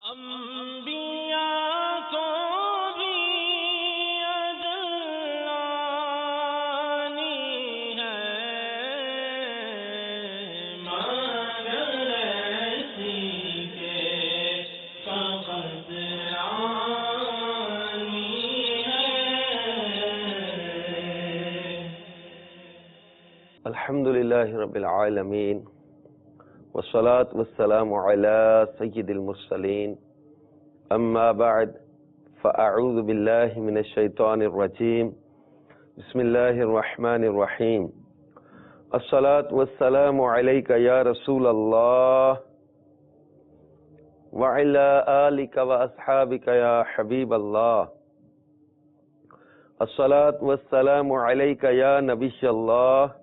انبیاء کو بھی اجلانی ہے مگر ایسی کے فقط آنی ہے۔ الحمدللہ رب العالمین والصلاة والسلام على سید المرسلین اما بعد فاعوذ باللہ من الشیطان الرجیم بسم اللہ الرحمن الرحیم الصلاة والسلام علیک یا رسول اللہ وعلى آلک واصحابک یا حبیب اللہ الصلاة والسلام علیک یا نبی اللہ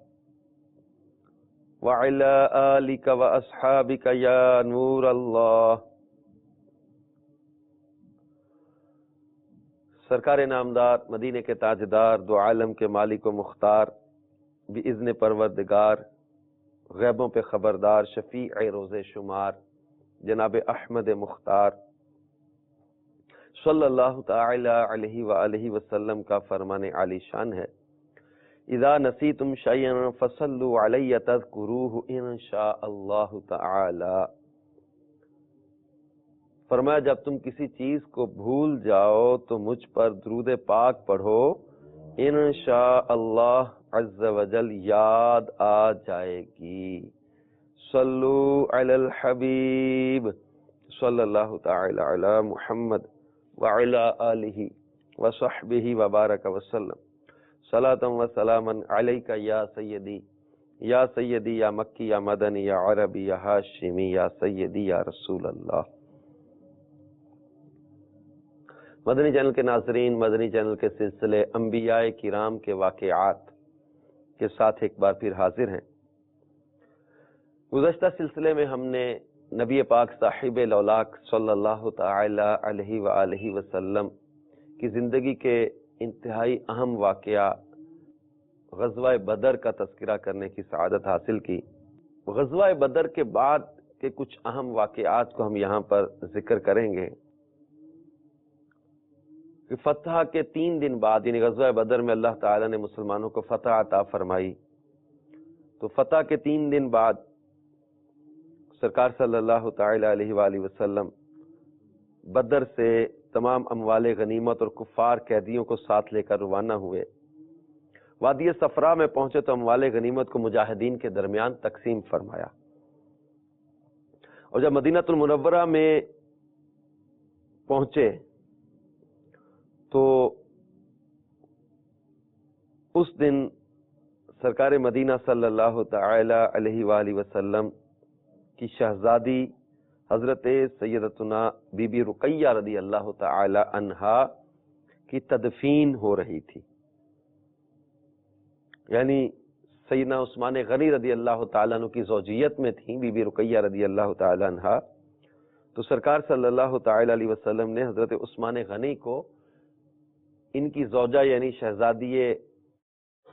وعلى آلك وأصحابك يا نور اللہ۔ سرکار نامدار، مدینے کے تاجدار، دو عالم کے مالک و مختار، باذن پروردگار، غیبوں پہ خبردار، شفیع روز شمار، جناب احمد مختار صلی اللہ تعالی علیہ وآلہ وسلم کا فرمان عالی شان ہے، اذا نسیتم شیئا فصلوا علی تذکروہ ان شاء اللہ تعالی۔ فرمایا جب تم کسی چیز کو بھول جاؤ تو مجھ پر درود پاک پڑھو، ان شاء اللہ عز وجل یاد آ جائے گی۔ صلو علی الحبیب صلی اللہ تعالی علی محمد وعلی آلہ وصحبہ وبارک وسلم، صلاۃ و سلاما علیک یا سیدی یا مکی یا مدنی یا عربی یا ہاشمی یا سیدی یا رسول اللہ۔ مدنی چینل کے ناظرین، مدنی چینل کے سلسلے انبیاء کرام کے واقعات کے ساتھ ایک بار پھر حاضر ہیں۔ گزشتہ سلسلے میں ہم نے نبی پاک صاحب لولاک صلی اللہ تعالی علیہ وآلہ وسلم کی زندگی کے انتہائی اہم واقعہ غزوہ بدر کا تذکرہ کرنے کی سعادت حاصل کی۔ غزوہ بدر کے بعد کے کچھ اہم واقعات کو ہم یہاں پر ذکر کریں گے کہ فتح کے 3 دن بعد، یعنی غزوہ بدر میں اللہ تعالیٰ نے مسلمانوں کو فتح عطا فرمائی، تو فتح کے 3 دن بعد سرکار صلی اللہ تعالی علیہ وآلہ وسلم بدر سے تمام اموال غنیمت اور کفار قیدیوں کو ساتھ لے کر روانہ ہوئے۔ وادی صفرا میں پہنچے تو اموال غنیمت کو مجاہدین کے درمیان تقسیم فرمایا، اور جب مدینہ المنورہ میں پہنچے تو اس دن سرکار مدینہ صلی اللہ تعالی علیہ وآلہ وسلم کی شہزادی حضرت سیدتنا بی بی رقیہ رضی اللہ تعالی عنہا کی تدفین ہو رہی تھی، یعنی سیدنا عثمان غنی رضی اللہ تعالیٰ عنہ کی زوجیت میں تھیں بی بی رقیہ رضی اللہ تعالی عنہا۔ تو سرکار صلی اللہ تعالی علیہ وسلم نے حضرت عثمان غنی کو ان کی زوجہ یعنی شہزادی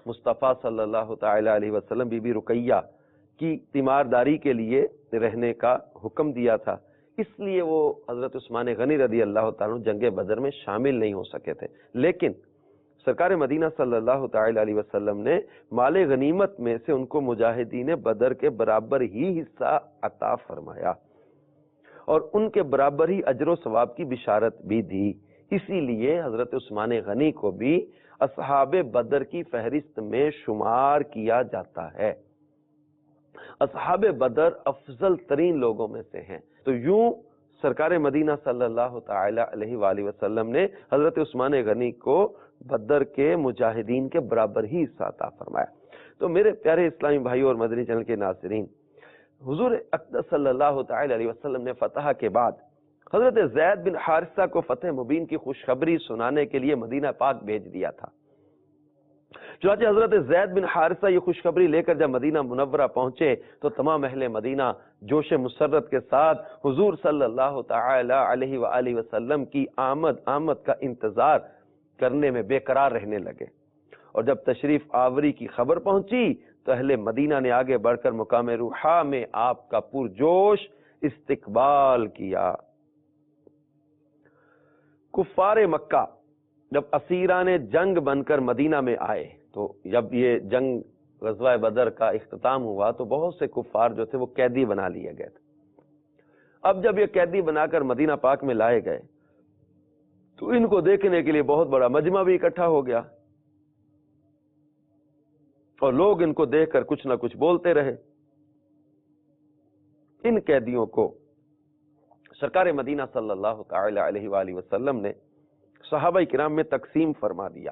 مصطفیٰ صلی اللہ تعالی علیہ وسلم بی بی رقیہ کی تیمارداری کے لیے رہنے کا حکم دیا تھا، اس لیے وہ حضرت عثمان غنی رضی اللہ تعالیٰ عنہ جنگ بدر میں شامل نہیں ہو سکے تھے، لیکن سرکار مدینہ صلی اللہ تعالی علیہ وسلم نے مال غنیمت میں سے ان کو مجاہدین بدر کے برابر ہی حصہ عطا فرمایا اور ان کے برابر ہی اجر و ثواب کی بشارت بھی دی۔ اسی لیے حضرت عثمان غنی کو بھی اصحاب بدر کی فہرست میں شمار کیا جاتا ہے۔ اصحاب بدر افضل ترین لوگوں میں سے ہیں، تو یوں سرکار مدینہ صلی اللہ تعالی علیہ وآلہ وسلم نے حضرت عثمان غنی کو بدر کے مجاہدین کے برابر ہی حصہ عطا فرمایا۔ تو میرے پیارے اسلامی بھائیوں اور مدنی چینل کے ناظرین، حضور اقدس صلی اللہ تعالی علیہ وسلم نے فتح کے بعد حضرت زید بن حارثہ کو فتح مبین کی خوشخبری سنانے کے لیے مدینہ پاک بھیج دیا تھا۔ چنانچہ حضرت زید بن حارثہ یہ خوشخبری لے کر جب مدینہ منورہ پہنچے تو تمام اہل مدینہ جوش مسرت کے ساتھ حضور صلی اللہ تعالی علیہ وآلہ وسلم کی آمد کا انتظار کرنے میں بے قرار رہنے لگے، اور جب تشریف آوری کی خبر پہنچی تو اہل مدینہ نے آگے بڑھ کر مقام روحا میں آپ کا پرجوش استقبال کیا۔ کفار مکہ جب اسیران جنگ بن کر مدینہ میں آئے، تو جب یہ جنگ غزوہ بدر کا اختتام ہوا تو بہت سے کفار جو تھے وہ قیدی بنا لیے گئے تھے۔ اب جب یہ قیدی بنا کر مدینہ پاک میں لائے گئے تو ان کو دیکھنے کے لیے بہت بڑا مجمع بھی اکٹھا ہو گیا، اور لوگ ان کو دیکھ کر کچھ نہ کچھ بولتے رہے۔ ان قیدیوں کو سرکار مدینہ صلی اللہ تعالی علیہ وآلہ وسلم نے صحابہ کرام میں تقسیم فرما دیا،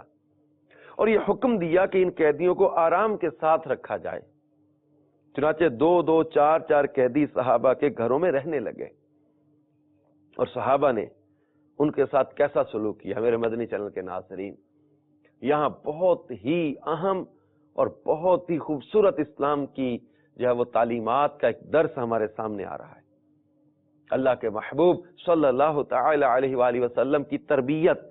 اور یہ حکم دیا کہ ان قیدیوں کو آرام کے ساتھ رکھا جائے۔ چنانچہ 2 4 قیدی صحابہ کے گھروں میں رہنے لگے، اور صحابہ نے ان کے ساتھ کیسا سلوک کیا؟ میرے مدنی چینل کے ناظرین، یہاں بہت ہی اہم اور بہت ہی خوبصورت اسلام کی جو ہے وہ تعلیمات کا ایک درس ہمارے سامنے آ رہا ہے۔ اللہ کے محبوب صلی اللہ تعالی علیہ وآلہ وسلم کی تربیت۔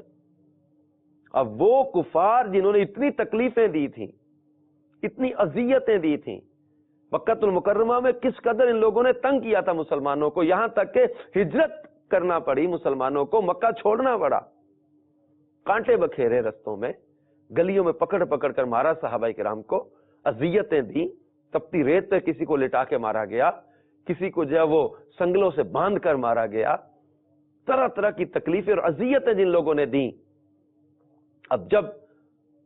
اب وہ کفار جنہوں نے اتنی تکلیفیں دی تھیں، اتنی اذیتیں دی تھیں، مکہ المکرمہ میں کس قدر ان لوگوں نے تنگ کیا تھا مسلمانوں کو، یہاں تک کہ ہجرت کرنا پڑی مسلمانوں کو، مکہ چھوڑنا پڑا، کانٹے بکھیرے رستوں میں، گلیوں میں پکڑ پکڑ کر مارا صحابہ کرام کو، اذیتیں دی، تپتی ریت پہ کسی کو لٹا کے مارا گیا، کسی کو جو ہے وہ سنگلوں سے باندھ کر مارا گیا، طرح طرح کی تکلیفیں اور اذیتیں جن لوگوں نے دیں۔ اب جب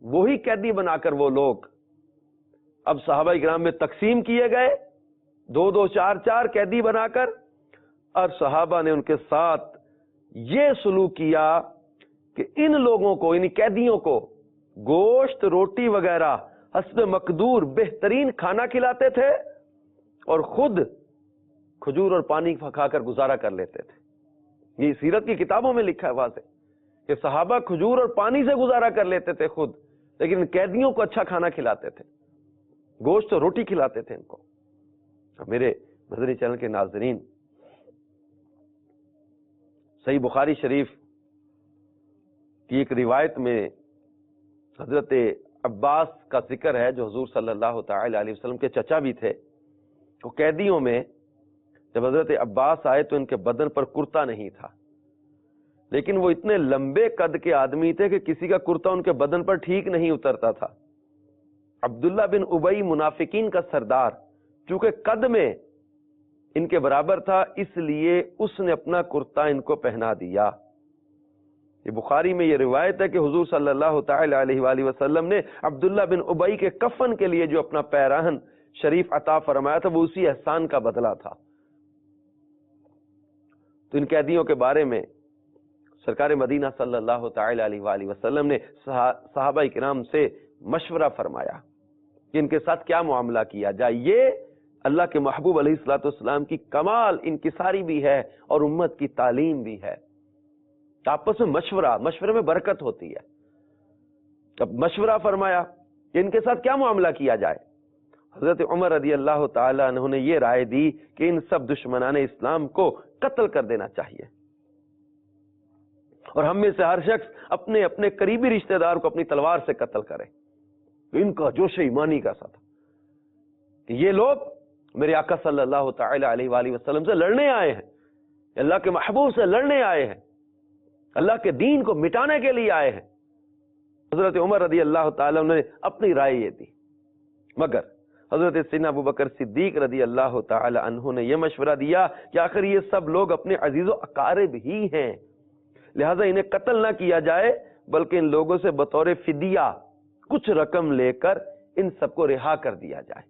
وہی قیدی بنا کر وہ لوگ اب صحابہ کرام میں تقسیم کیے گئے، 2 4 قیدی بنا کر، اور صحابہ نے ان کے ساتھ یہ سلوک کیا کہ ان لوگوں کو، یعنی قیدیوں کو، گوشت روٹی وغیرہ حسب مقدور بہترین کھانا کھلاتے تھے، اور خود کھجور اور پانی کھا کر گزارا کر لیتے تھے۔ یہ سیرت کی کتابوں میں لکھا ہے واضح کہ صحابہ کھجور اور پانی سے گزارا کر لیتے تھے خود، لیکن قیدیوں کو اچھا کھانا کھلاتے تھے، گوشت اور روٹی کھلاتے تھے ان کو۔ میرے مدنی چینل کے ناظرین، صحیح بخاری شریف کی ایک روایت میں حضرت عباس کا ذکر ہے، جو حضور صلی اللہ تعالی علیہ وسلم کے چچا بھی تھے۔ تو قیدیوں میں جب حضرت عباس آئے تو ان کے بدن پر کرتا نہیں تھا، لیکن وہ اتنے لمبے قد کے آدمی تھے کہ کسی کا کرتا ان کے بدن پر ٹھیک نہیں اترتا تھا۔ عبداللہ بن ابی منافقین کا سردار چونکہ قد میں ان کے برابر تھا، اس لیے اس نے اپنا کرتا ان کو پہنا دیا۔ یہ بخاری میں یہ روایت ہے کہ حضور صلی اللہ تعالی علیہ وآلہ وسلم نے عبداللہ بن ابی کے کفن کے لیے جو اپنا پیراہن شریف عطا فرمایا تھا، وہ اسی احسان کا بدلہ تھا۔ تو ان قیدیوں کے بارے میں سرکار مدینہ صلی اللہ تعالی علیہ وآلہ وسلم نے صحابہ کرام سے مشورہ فرمایا کہ ان کے ساتھ کیا معاملہ کیا جائے۔ یہ اللہ کے محبوب علیہ الصلوۃ والسلام کی کمال انکساری بھی ہے اور امت کی تعلیم بھی ہے۔ آپس میں مشورے میں برکت ہوتی ہے۔ اب مشورہ فرمایا کہ ان کے ساتھ کیا معاملہ کیا جائے۔ حضرت عمر رضی اللہ تعالی عنہ نے یہ رائے دی کہ ان سب دشمنان اسلام کو قتل کر دینا چاہیے، اور ہم میں سے ہر شخص اپنے اپنے قریبی رشتہ دار کو اپنی تلوار سے قتل کرے۔ ان کا جوش ایمانی کا تھا کہ یہ لوگ میرے آقا صلی اللہ تعالی علیہ وآلہ وسلم سے لڑنے آئے ہیں، اللہ کے محبوب سے لڑنے آئے ہیں، اللہ کے دین کو مٹانے کے لیے آئے ہیں۔ حضرت عمر رضی اللہ تعالی عنہ نے اپنی رائے یہ دی، مگر حضرت سیدنا ابوبکر صدیق رضی اللہ تعالی عنہ نے یہ مشورہ دیا کہ آخر یہ سب لوگ اپنے عزیز و اقارب ہی ہیں، لہذا انہیں قتل نہ کیا جائے، بلکہ ان لوگوں سے بطور فدیہ کچھ رقم لے کر ان سب کو رہا کر دیا جائے۔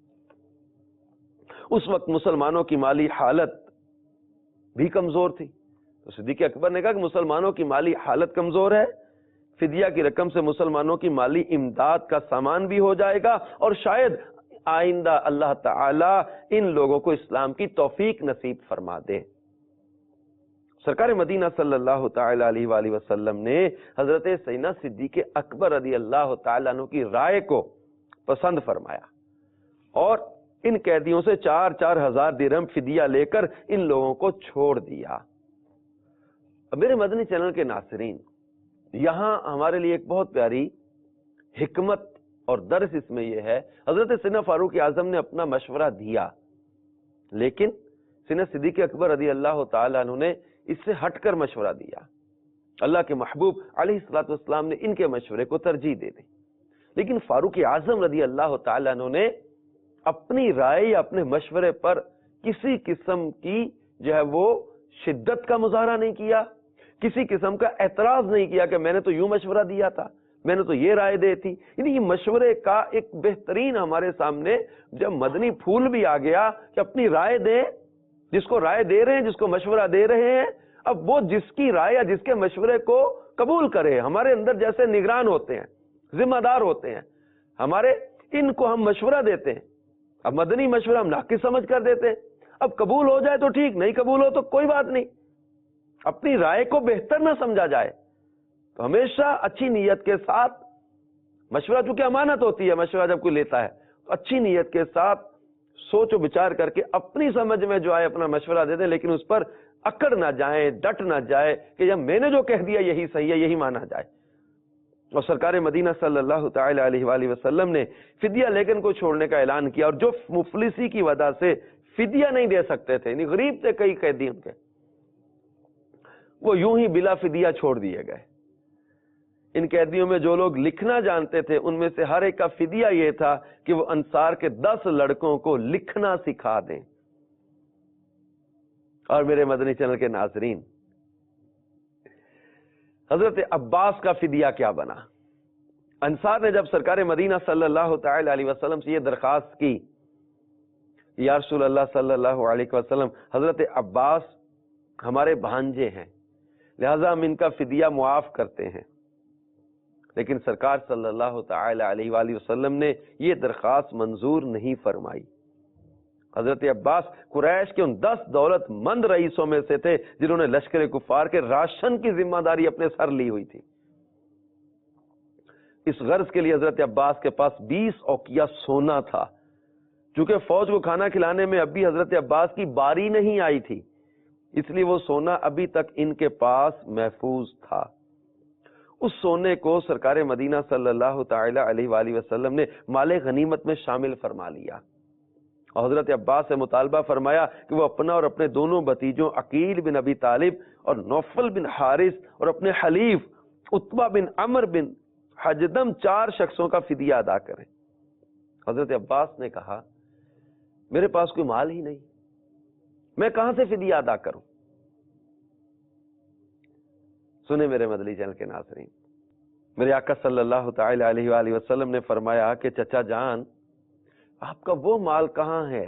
اس وقت مسلمانوں کی مالی حالت بھی کمزور تھی، تو صدیق اکبر نے کہا کہ مسلمانوں کی مالی حالت کمزور ہے، فدیہ کی رقم سے مسلمانوں کی مالی امداد کا سامان بھی ہو جائے گا، اور شاید آئندہ اللہ تعالی ان لوگوں کو اسلام کی توفیق نصیب فرما دے۔ سرکار مدینہ صلی اللہ تعالی علیہ وآلہ وسلم نے حضرت سیدنا صدیق اکبر رضی اللہ تعالی عنہ کی رائے کو پسند فرمایا، اور ان قیدیوں سے 4 ہزار درہم فدیہ لے کر ان لوگوں کو چھوڑ دیا۔ اب میرے مدنی چینل کے ناظرین، یہاں ہمارے لیے ایک بہت پیاری حکمت اور درس اس میں یہ ہے، حضرت سیدنا فاروق اعظم نے اپنا مشورہ دیا، لیکن سیدنا صدیق اکبر رضی اللہ تعالی عنہ نے اس سے ہٹ کر مشورہ دیا۔ اللہ کے محبوب علیہ الصلوۃ والسلام نے ان کے مشورے کو ترجیح دے دی. لیکن فاروق اعظم رضی اللہ تعالیٰ عنہ نے اپنی رائے یا اپنے مشورے پر کسی قسم کی جو ہے وہ شدت کا مظاہرہ نہیں کیا، کسی قسم کا اعتراض نہیں کیا کہ میں نے تو یوں مشورہ دیا تھا، میں نے تو یہ رائے دی تھی. یعنی یہ مشورے کا ایک بہترین ہمارے سامنے جب مدنی پھول بھی آ گیا کہ اپنی رائے دیں، جس کو رائے دے رہے ہیں، جس کو مشورہ دے رہے ہیں، اب وہ جس کی رائے یا جس کے مشورے کو قبول کرے. ہمارے اندر جیسے نگران ہوتے ہیں، ذمہ دار ہوتے ہیں، ہمارے ان کو ہم مشورہ دیتے ہیں، اب مدنی مشورہ ہم ناقص سمجھ کر دیتے ہیں. اب قبول ہو جائے تو ٹھیک، نہیں قبول ہو تو کوئی بات نہیں، اپنی رائے کو بہتر نہ سمجھا جائے. تو ہمیشہ اچھی نیت کے ساتھ مشورہ، چونکہ امانت ہوتی ہے مشورہ جب کوئی لیتا ہے، تو اچھی نیت کے ساتھ سوچ و بچار کر کے اپنی سمجھ میں جو آئے اپنا مشورہ دے دیں، لیکن اس پر اکڑ نہ جائیں، ڈٹ نہ جائے کہ جب میں نے جو کہہ دیا یہی صحیح ہے، یہی مانا جائے. اور سرکار مدینہ صلی اللہ تعالی علیہ وآلہ وسلم نے فدیہ لیکن کو چھوڑنے کا اعلان کیا، اور جو مفلسی کی وجہ سے فدیہ نہیں دے سکتے تھے، یعنی غریب تھے کئی قیدی ان کے، وہ یوں ہی بلا فدیہ چھوڑ دیے گئے. ان قیدیوں میں جو لوگ لکھنا جانتے تھے ان میں سے ہر ایک کا فدیہ یہ تھا کہ وہ انصار کے 10 لڑکوں کو لکھنا سکھا دیں. اور میرے مدنی چینل کے ناظرین، حضرت عباس کا فدیہ کیا بنا؟ انصار نے جب سرکار مدینہ صلی اللہ تعالی علیہ وسلم سے یہ درخواست کی، یا رسول اللہ صلی اللہ علیہ وسلم، حضرت عباس ہمارے بھانجے ہیں، لہذا ہم ان کا فدیہ معاف کرتے ہیں. لیکن سرکار صلی اللہ تعالی علیہ وآلہ وسلم نے یہ درخواست منظور نہیں فرمائی. حضرت عباس قریش کے ان 10 دولت مند رئیسوں میں سے تھے جنہوں نے لشکر کفار کے راشن کی ذمہ داری اپنے سر لی ہوئی تھی. اس غرض کے لیے حضرت عباس کے پاس 20 اوقیہ سونا تھا. چونکہ فوج کو کھانا کھلانے میں ابھی حضرت عباس کی باری نہیں آئی تھی، اس لیے وہ سونا ابھی تک ان کے پاس محفوظ تھا. اس سونے کو سرکار مدینہ صلی اللہ تعالی علیہ وآلہ وسلم نے مال غنیمت میں شامل فرما لیا، اور حضرت عباس سے مطالبہ فرمایا کہ وہ اپنا اور اپنے دونوں بھتیجوں عقیل بن ابی طالب اور نوفل بن حارث اور اپنے حلیف عتبہ بن عمر بن حجدم 4 شخصوں کا فدیہ ادا کریں. حضرت عباس نے کہا میرے پاس کوئی مال ہی نہیں، میں کہاں سے فدیہ ادا کروں؟ سنیں میرے مدنی چینل کے ناظرین، میرے آقا صلی اللہ تعالی علیہ وآلہ وسلم نے فرمایا کہ چچا جان، آپ کا وہ مال کہاں ہے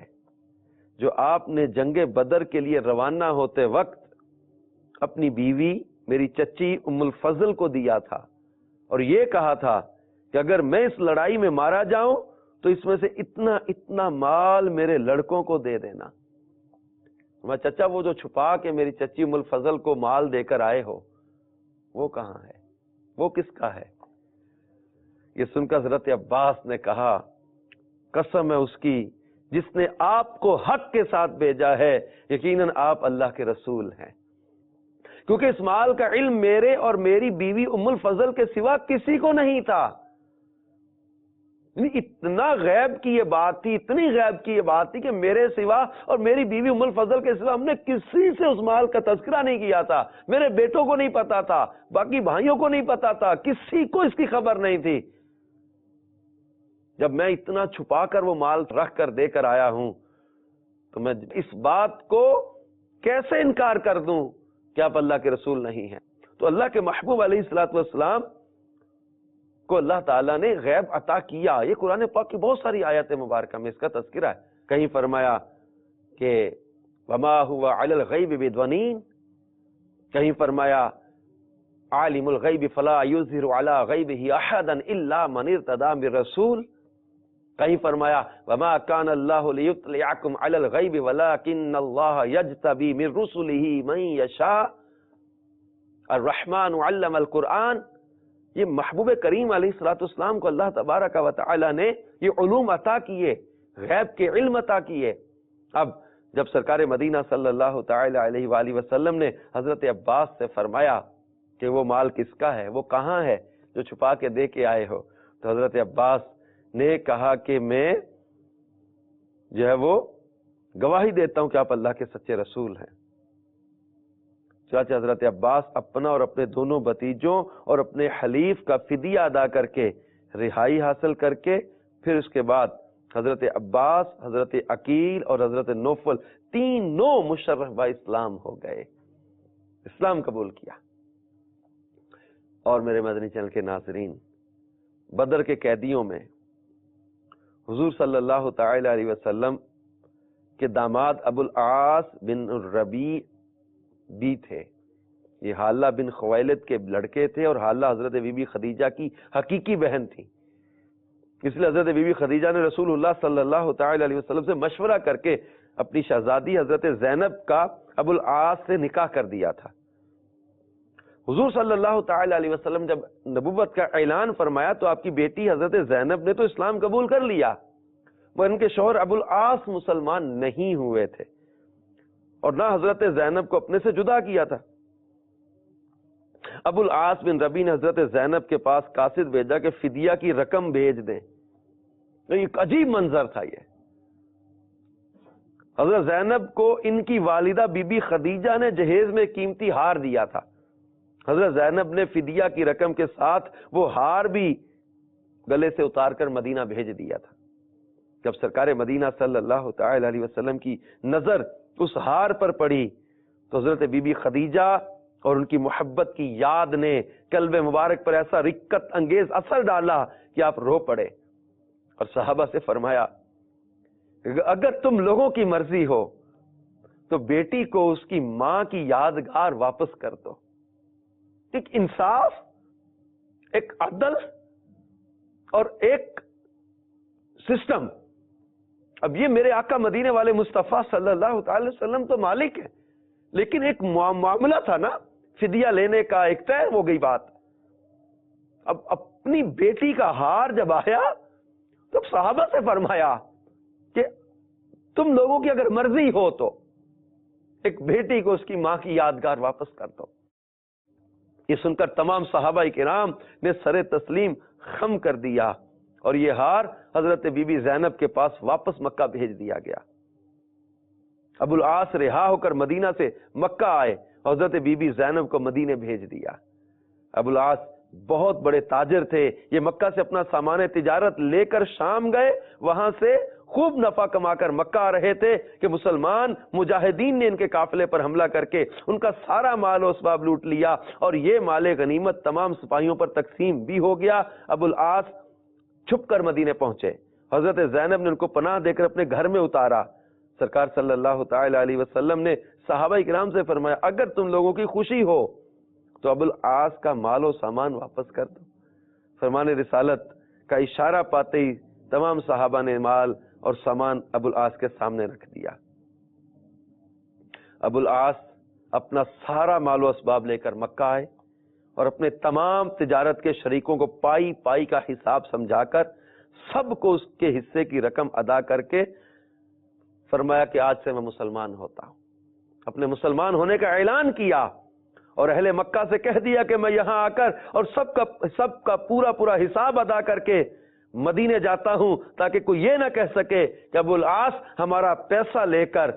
جو آپ نے جنگ بدر کے لیے روانہ ہوتے وقت اپنی بیوی میری چچی ام الفضل کو دیا تھا، اور یہ کہا تھا کہ اگر میں اس لڑائی میں مارا جاؤں تو اس میں سے اتنا اتنا مال میرے لڑکوں کو دے دینا. میں چچا وہ جو چھپا کے میری چچی ام الفضل کو مال دے کر آئے ہو وہ کہاں ہے، وہ کس کا ہے؟ یہ سن کر حضرت عباس نے کہا قسم ہے اس کی جس نے آپ کو حق کے ساتھ بھیجا ہے، یقیناً آپ اللہ کے رسول ہیں. کیونکہ اس مال کا علم میرے اور میری بیوی ام الفضل کے سوا کسی کو نہیں تھا. اتنا غیب کی یہ بات تھی، اتنی غیب کی یہ بات تھی کہ میرے سوا اور میری بیوی ام الفضل کے سوا ہم نے کسی سے اس مال کا تذکرہ نہیں کیا تھا. میرے بیٹوں کو نہیں پتا تھا، باقی بھائیوں کو نہیں پتا تھا، کسی کو اس کی خبر نہیں تھی. جب میں اتنا چھپا کر وہ مال رکھ کر دے کر آیا ہوں تو میں اس بات کو کیسے انکار کر دوں کہ آپ اللہ کے رسول نہیں ہیں؟ تو اللہ کے محبوب علیہ الصلوۃ والسلام کو اللہ تعالیٰ نے غیب عطا کیا. یہ قرآن پاک کی بہت ساری آیات مبارکہ میں اس کا تذکرہ ہے. کہیں فرمایا کہ وما هو علی الغیب بضنین، کہیں فرمایا عالم الغیب فلا یظہر علی غیبہ احدا الا من ارتضی من رسول، کہیں فرمایا وما کان اللہ لیطلعکم علی الغیب ولکن اللہ یجتبی من رسلہ من یشاء، الرحمن علم القرآن. یہ محبوب کریم علیہ الصلوۃ والسلام کو اللہ تبارک و تعالی نے یہ علوم عطا کیے، غیب کے علم عطا کیے. اب جب سرکار مدینہ صلی اللہ تعالی علیہ وآلہ وسلم نے حضرت عباس سے فرمایا کہ وہ مال کس کا ہے، وہ کہاں ہے جو چھپا کے دے کے آئے ہو، تو حضرت عباس نے کہا کہ میں جو ہے وہ گواہی دیتا ہوں کہ آپ اللہ کے سچے رسول ہیں. چاچا حضرت عباس اپنا اور اپنے دونوں بھتیجوں اور اپنے حلیف کا فدیہ ادا کر کے رہائی حاصل کر کے پھر اس کے بعد حضرت عباس، حضرت عقیل اور حضرت نوفل تینوں مشرف با اسلام ہو گئے، اسلام قبول کیا۔ اور میرے مدنی چینل کے ناظرین، بدر کے قیدیوں میں حضور صلی اللہ تعالی علیہ وسلم کے داماد ابو العاص بن الربیع بھی تھے۔ یہ حالہ بن خویلد کے لڑکے تھے اور حالہ حضرت بی بی خدیجہ کی حقیقی بہن تھی۔ اس لیے حضرت بی بی خدیجہ نے رسول اللہ صلی اللہ تعالی علیہ وسلم سے مشورہ کر کے اپنی شہزادی حضرت زینب کا ابو العاص سے نکاح کر دیا تھا۔ حضور صلی اللہ تعالی علیہ وسلم جب نبوت کا اعلان فرمایا تو آپ کی بیٹی حضرت زینب نے تو اسلام قبول کر لیا، مگر ان کے شوہر ابو العاص مسلمان نہیں ہوئے تھے اور نہ حضرت زینب کو اپنے سے جدا کیا تھا۔ ابو العاص بن ربیع نے حضرت زینب کے پاس قاصد بھیجا کہ فدیہ کی رقم بھیج دیں۔ ایک عجیب منظر تھا یہ۔ حضرت زینب کو ان کی والدہ بی بی خدیجہ نے جہیز میں قیمتی ہار دیا تھا۔ حضرت زینب نے فدیہ کی رقم کے ساتھ وہ ہار بھی گلے سے اتار کر مدینہ بھیج دیا تھا۔ جب سرکار مدینہ صلی اللہ تعالی علیہ وسلم کی نظر اس ہار پر پڑی تو حضرت بی بی خدیجہ اور ان کی محبت کی یاد نے قلب مبارک پر ایسا رقت انگیز اثر ڈالا کہ آپ رو پڑے اور صحابہ سے فرمایا، اگر تم لوگوں کی مرضی ہو تو بیٹی کو اس کی ماں کی یادگار واپس کر دو۔ ایک انصاف، ایک عدل اور ایک سسٹم۔ اب یہ میرے آقا مدینے والے مصطفیٰ صلی اللہ تعالی وسلم تو مالک ہے، لیکن ایک معاملہ تھا نا فدیہ لینے کا، ایک طے ہو گئی بات۔ اب اپنی بیٹی کا ہار جب آیا تو صحابہ سے فرمایا کہ تم لوگوں کی اگر مرضی ہو تو ایک بیٹی کو اس کی ماں کی یادگار واپس کر دو۔ یہ سن کر تمام صحابہ کرام نے سر تسلیم خم کر دیا اور یہ ہار حضرت بی بی زینب کے پاس واپس مکہ بھیج دیا گیا۔ ابو العاص رہا ہو کر مدینہ سے مکہ آئے، حضرت بی بی زینب کو مدینے بھیج دیا۔ ابو العاص بہت بڑے تاجر تھے، یہ مکہ سے اپنا سامان تجارت لے کر شام گئے، وہاں سے خوب نفع کما کر مکہ آ رہے تھے کہ مسلمان مجاہدین نے ان کے قافلے پر حملہ کر کے ان کا سارا مال و اسباب لوٹ لیا اور یہ مال غنیمت تمام سپاہیوں پر تقسیم بھی ہو گیا۔ ابو العاص چھپ کر مدینے پہنچے، حضرت زینب نے ان کو پناہ دے کر اپنے گھر میں اتارا۔ سرکار صلی اللہ تعالی علیہ وسلم نے صحابہ کرام سے فرمایا، اگر تم لوگوں کی خوشی ہو تو ابو العاص کا مال و سامان واپس کر دو۔ فرمان رسالت کا اشارہ پاتے ہی تمام صحابہ نے مال اور سامان ابو العاص کے سامنے رکھ دیا۔ ابو العاص اپنا سارا مال و اسباب لے کر مکہ آئے اور اپنے تمام تجارت کے شریکوں کو پائی پائی کا حساب سمجھا کر سب کو اس کے حصے کی رقم ادا کر کے فرمایا کہ آج سے میں مسلمان ہوتا ہوں۔ اپنے مسلمان ہونے کا اعلان کیا اور اہل مکہ سے کہہ دیا کہ میں یہاں آ کر اور سب کا پورا حساب ادا کر کے مدینے جاتا ہوں، تاکہ کوئی یہ نہ کہہ سکے کہ ابو العاص ہمارا پیسہ لے کر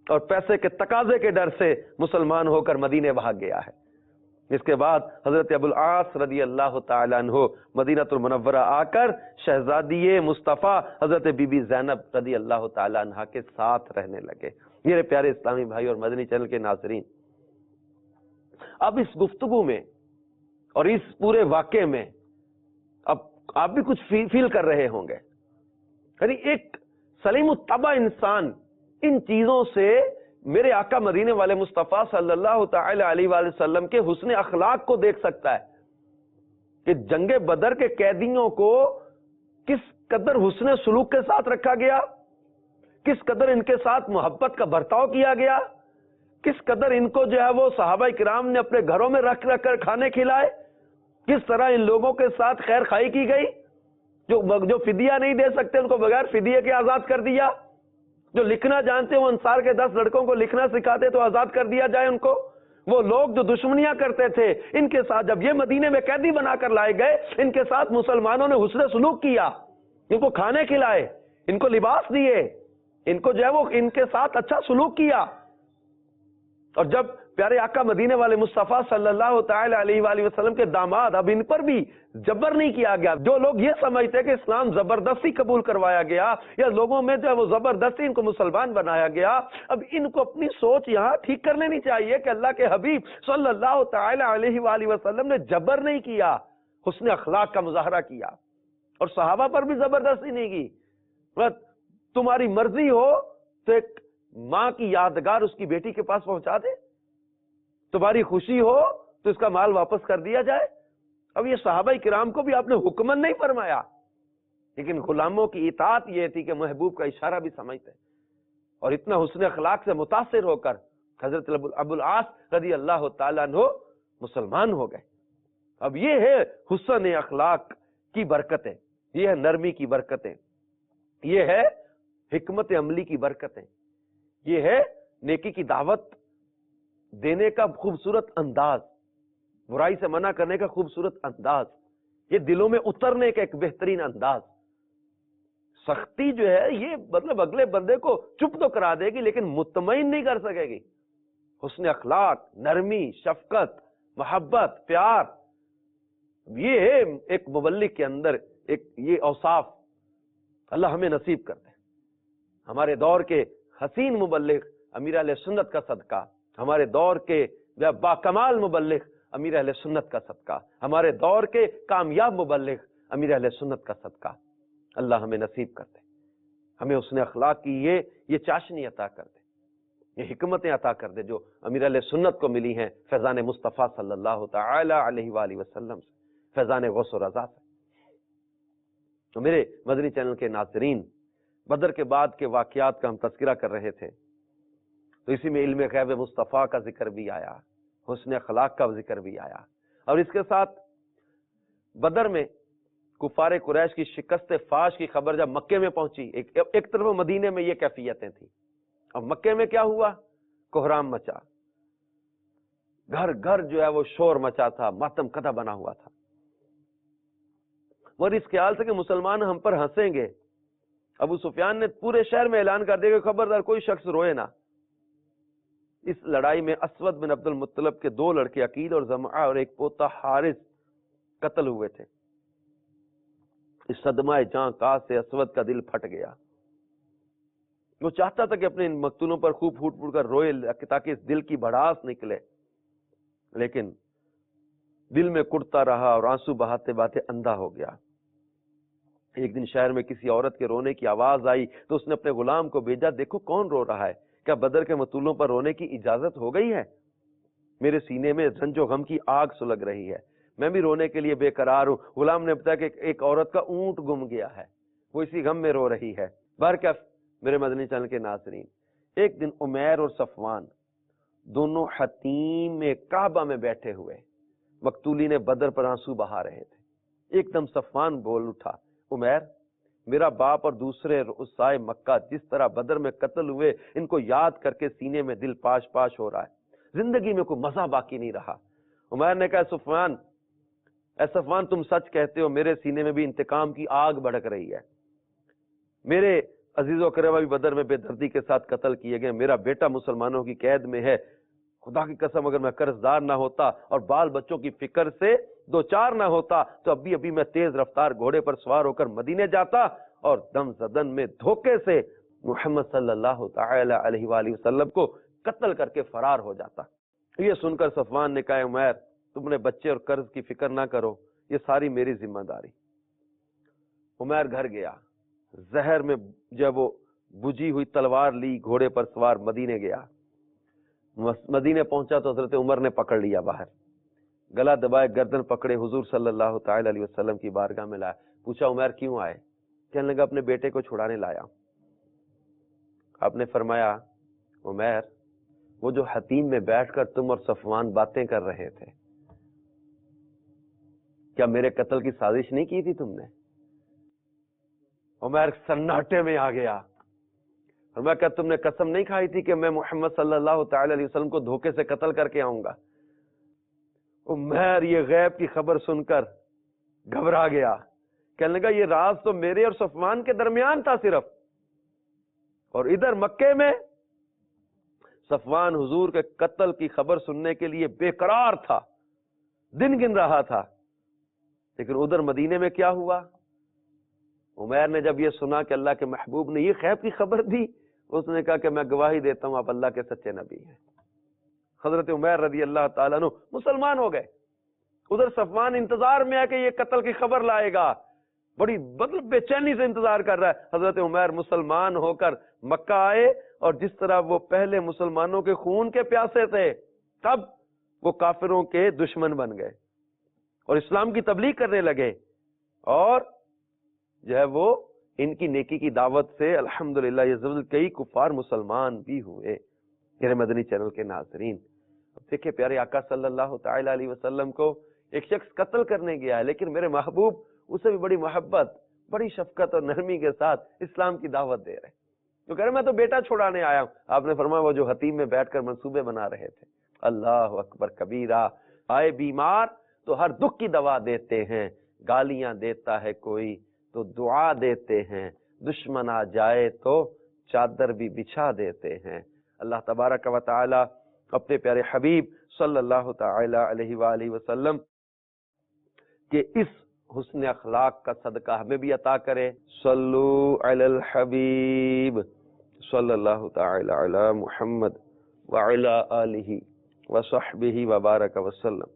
اور پیسے کے تقاضے کے ڈر سے مسلمان ہو کر مدینے بھاگ گیا ہے۔ اس کے بعد حضرت ابو العاص رضی اللہ تعالی عنہ مدینہ المنورہ آ کر شہزادی مصطفیٰ حضرت بی بی زینب رضی اللہ تعالی عنہ کے ساتھ رہنے لگے۔ میرے پیارے اسلامی بھائی اور مدنی چینل کے ناظرین، اب اس گفتگو میں اور اس پورے واقعے میں اب آپ بھی کچھ فیل کر رہے ہوں گے، یعنی ایک سلیم الطبع انسان ان چیزوں سے میرے آقا مدینے والے مصطفیٰ صلی اللہ تعالی علیہ وآلہ وسلم کے حسن اخلاق کو دیکھ سکتا ہے کہ جنگ بدر کے قیدیوں کو کس قدر حسن سلوک کے ساتھ رکھا گیا، کس قدر ان کے ساتھ محبت کا برتاؤ کیا گیا، کس قدر ان کو جو ہے وہ صحابہ کرام نے اپنے گھروں میں رکھ کر کھانے کھلائے، کس طرح ان لوگوں کے ساتھ خیر خائی کی گئی، جو فدیہ نہیں دے سکتے ان کو بغیر فدیے کے آزاد کر دیا، جو لکھنا جانتے وہ انصار کے 10 لڑکوں کو لکھنا سکھاتے تو آزاد کر دیا جائے ان کو۔ وہ لوگ جو دشمنیاں کرتے تھے ان کے ساتھ جب یہ مدینے میں قیدی بنا کر لائے گئے، ان کے ساتھ مسلمانوں نے حسن سلوک کیا، ان کو کھانے کھلائے، ان کو لباس دیے، ان کو جو ہے وہ ان کے ساتھ اچھا سلوک کیا۔ اور جب پیارے آقا مدینے والے مصطفیٰ صلی اللہ تعالی علیہ وآلہ وسلم کے داماد، اب ان پر بھی جبر نہیں کیا گیا۔ جو لوگ یہ سمجھتے کہ اسلام زبردستی قبول کروایا گیا یا لوگوں میں جو ہے وہ زبردستی ان کو مسلمان بنایا گیا، اب ان کو اپنی سوچ یہاں ٹھیک کر لینی چاہیے کہ اللہ کے حبیب صلی اللہ تعالی علیہ وآلہ وسلم نے جبر نہیں کیا، حسن اخلاق کا مظاہرہ کیا، اور صحابہ پر بھی زبردستی نہیں کی۔ تمہاری مرضی ہو تو ایک ماں کی یادگار اس کی بیٹی کے پاس پہنچا دے، تمہاری خوشی ہو تو اس کا مال واپس کر دیا جائے۔ اب یہ صحابہ کرام کو بھی آپ نے حکمن نہیں فرمایا، لیکن غلاموں کی اطاعت یہ تھی کہ محبوب کا اشارہ بھی سمجھتے، اور اتنا حسن اخلاق سے متاثر ہو کر حضرت ابو العاص رضی اللہ تعالیٰ عنہ مسلمان ہو گئے۔ اب یہ ہے حسن اخلاق کی برکتیں، یہ ہے نرمی کی برکتیں، یہ ہے حکمت عملی کی برکتیں، یہ ہے نیکی کی دعوت دینے کا خوبصورت انداز، برائی سے منع کرنے کا خوبصورت انداز، یہ دلوں میں اترنے کا ایک بہترین انداز۔ سختی جو ہے یہ مطلب اگلے بندے کو چپ تو کرا دے گی لیکن مطمئن نہیں کر سکے گی۔ حسن اخلاق، نرمی، شفقت، محبت، پیار، یہ ہے ایک مبلغ کے اندر ایک یہ اوصاف۔ اللہ ہمیں نصیب کر دے۔ ہمارے دور کے حسین مبلغ امیر اہل سنت کا صدقہ، ہمارے دور کے با کمال مبلغ امیر اہل سنت کا صدقہ، ہمارے دور کے کامیاب مبلغ امیر اہل سنت کا صدقہ اللہ ہمیں نصیب کر دے۔ ہمیں حسن اخلاق کی یہ چاشنی عطا کر دے، یہ حکمتیں عطا کر دے جو امیر اہل سنت کو ملی ہیں فیضان مصطفیٰ صلی اللہ تعالی علیہ وآلہ وسلم سے، فیضان غوث و رضا سے۔ تو میرے مدنی چینل کے ناظرین، بدر کے بعد کے واقعات کا ہم تذکرہ کر رہے تھے، تو اسی میں علم غیب مصطفیٰ کا ذکر بھی آیا، حسن اخلاق کا ذکر بھی آیا، اور اس کے ساتھ بدر میں کفار قریش کی شکست فاش کی خبر جب مکے میں پہنچی، ایک طرف مدینے میں یہ کیفیتیں تھیں، اب مکے میں کیا ہوا؟ کوہرام مچا، گھر گھر جو ہے وہ شور مچا تھا، ماتم کدہ بنا ہوا تھا، اور اس خیال سے کہ مسلمان ہم پر ہنسیں گے، ابو سفیان نے پورے شہر میں اعلان کر دیا کہ خبردار کوئی شخص روئے نہ۔ اس لڑائی میں اسود بن عبد المطلب کے 2 لڑکے عقیل اور زمعہ اور ایک پوتا حارث قتل ہوئے تھے۔ اس صدمہ جاں کا سے اسود کا دل پھٹ گیا، وہ چاہتا تھا کہ اپنے ان مقتولوں پر خوب پھوٹ پھوٹ کر روئے تاکہ اس دل کی بھڑاس نکلے، لیکن دل میں کڑتا رہا اور آنسو بہاتے بہاتے اندھا ہو گیا۔ ایک دن شہر میں کسی عورت کے رونے کی آواز آئی تو اس نے اپنے غلام کو بھیجا، دیکھو کون رو رہا ہے، کیا بدر کے مقتولوں پر رونے کی اجازت ہو گئی ہے؟ میرے سینے میں رنج و غم کی آگ سلگ رہی ہے، میں بھی رونے کے لیے بے قرار ہوں۔ غلام نے بتایا کہ ایک عورت کا اونٹ گم گیا ہے، وہ اسی غم میں رو رہی ہے۔ برکف میرے مدنی چینل کے ناظرین، ایک دن عمیر اور صفوان دونوں حتیم کعبہ میں بیٹھے ہوئے مقتولین بدر پر آنسو بہا رہے تھے۔ ایک دم صفوان بول اٹھا، عمیر، میرا باپ اور دوسرے رؤسائے مکہ جس طرح بدر میں قتل ہوئے، ان کو یاد کر کے سینے میں دل پاش پاش ہو رہا ہے، زندگی میں کوئی مزہ باقی نہیں رہا۔ عمیر نے کہا، صفوان تم سچ کہتے ہو، میرے سینے میں بھی انتقام کی آگ بھڑک رہی ہے۔ میرے عزیز و کرام بھی بدر میں بے دردی کے ساتھ قتل کیے گئے، میرا بیٹا مسلمانوں کی قید میں ہے، خدا کی قسم اگر میں قرض دار نہ ہوتا اور بال بچوں کی فکر سے دوچار نہ ہوتا تو ابھی میں تیز رفتار گھوڑے پر سوار ہو کر مدینے جاتا اور دم زدن میں دھوکے سے محمد صلی اللہ تعالی علیہ وآلہ وسلم کو قتل کر کے فرار ہو جاتا۔ یہ سن کر صفوان نے کہا، عمیر تم نے بچے اور قرض کی فکر نہ کرو، یہ ساری میری ذمہ داری۔ عمیر گھر گیا، زہر میں جب وہ بجھی ہوئی تلوار لی، گھوڑے پر سوار مدینے گیا۔ مدینے پہنچا تو حضرت عمر نے پکڑ لیا باہر، گلا دبائے، گردن پکڑے، حضور صلی اللہ تعالی علیہ وسلم کی بارگاہ میں لایا۔ پوچھا، عمر کیوں آئے؟ کہنے لگا، اپنے بیٹے کو چھڑانے لایا۔ آپ نے فرمایا، عمر وہ جو حتیم میں بیٹھ کر تم اور صفوان باتیں کر رہے تھے، کیا میرے قتل کی سازش نہیں کی تھی تم نے؟ عمر سناٹے میں آ گیا اور میں کہا، تم نے قسم نہیں کھائی تھی کہ میں محمد صلی اللہ تعالی علیہ وسلم کو دھوکے سے قتل کر کے آؤں گا؟ عمر یہ غیب کی خبر سن کر گھبرا گیا، کہنے لگا، یہ راز تو میرے اور صفوان کے درمیان تھا صرف، اور ادھر مکے میں صفوان حضور کے قتل کی خبر سننے کے لیے بے قرار تھا، دن گن رہا تھا، لیکن ادھر مدینے میں کیا ہوا؟ عمیر نے جب یہ سنا کہ اللہ کے محبوب نے یہ غیب کی خبر دی، اس نے کہا کہ میں گواہی دیتا ہوں آپ اللہ کے سچے نبی ہیں۔ حضرت عمیر رضی اللہ تعالیٰ عنہ مسلمان ہو گئے۔ ادھر صفوان انتظار میں ہے کہ یہ قتل کی خبر لائے گا، بڑی مطلب بے چینی سے انتظار کر رہا ہے۔ حضرت عمیر مسلمان ہو کر مکہ آئے، اور جس طرح وہ پہلے مسلمانوں کے خون کے پیاسے تھے، تب وہ کافروں کے دشمن بن گئے اور اسلام کی تبلیغ کرنے لگے، اور جو ہے وہ ان کی نیکی کی دعوت سے الحمدللہ یہ زبردست کئی کفار مسلمان بھی ہوئے۔ میرے مدنی چینل کے ناظرین، دیکھیں پیارے آقا صلی اللہ تعالی علیہ وسلم کو ایک شخص قتل کرنے گیا ہے، لیکن میرے محبوب اسے بھی بڑی محبت، بڑی شفقت اور نرمی کے ساتھ اسلام کی دعوت دے رہے، تو کہہ رہے میں تو بیٹا چھڑانے آیا ہوں۔ آپ نے فرمایا وہ جو حتیم میں بیٹھ کر منصوبے بنا رہے تھے۔ اللہ اکبر کبیرہ، آئے بیمار تو ہر دکھ کی دوا دیتے ہیں، گالیاں دیتا ہے کوئی تو دعا دیتے ہیں، دشمن آ جائے تو چادر بھی بچھا دیتے ہیں۔ اللہ تبارک و تعالی اپنے پیارے حبیب صلی اللہ تعالی علیہ وآلہ وسلم کہ اس حسن اخلاق کا صدقہ ہمیں بھی عطا کرے۔ صلو علی الحبیب صلی اللہ تعالی علی محمد وعلی آلہ وصحبہ وبارک وسلم۔